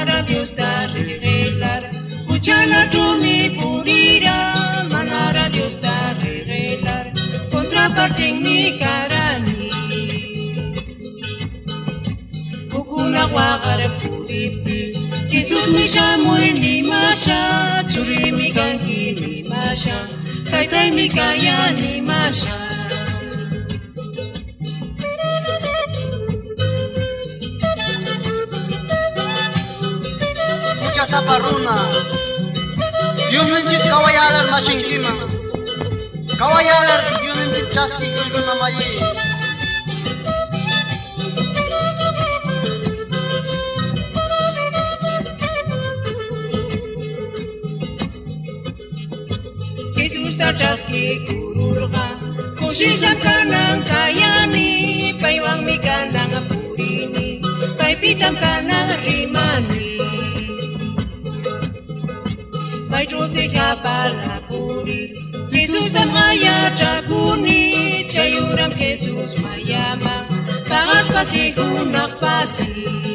manara Dios ta regalar, cuchala chumi purira, manara Dios ta regalar, contraparte en mi carani, kukuna guagar puripi, Jesús me llamó en mi masha, churi mi gangi mi masha, taitai mi kaya ni masha. Saparuna Dios nenchit kawayalar mashinkima kawayalar Dios nenchit chaski kulluna mayi Jesús ta chaski kururga kushisham kanang kayani paywang mi kanang purini paypitam kanang rimani May Jose para purir Jesús tamaya chakuni Chayuram Jesús mayama Pagas pasi kunak pasi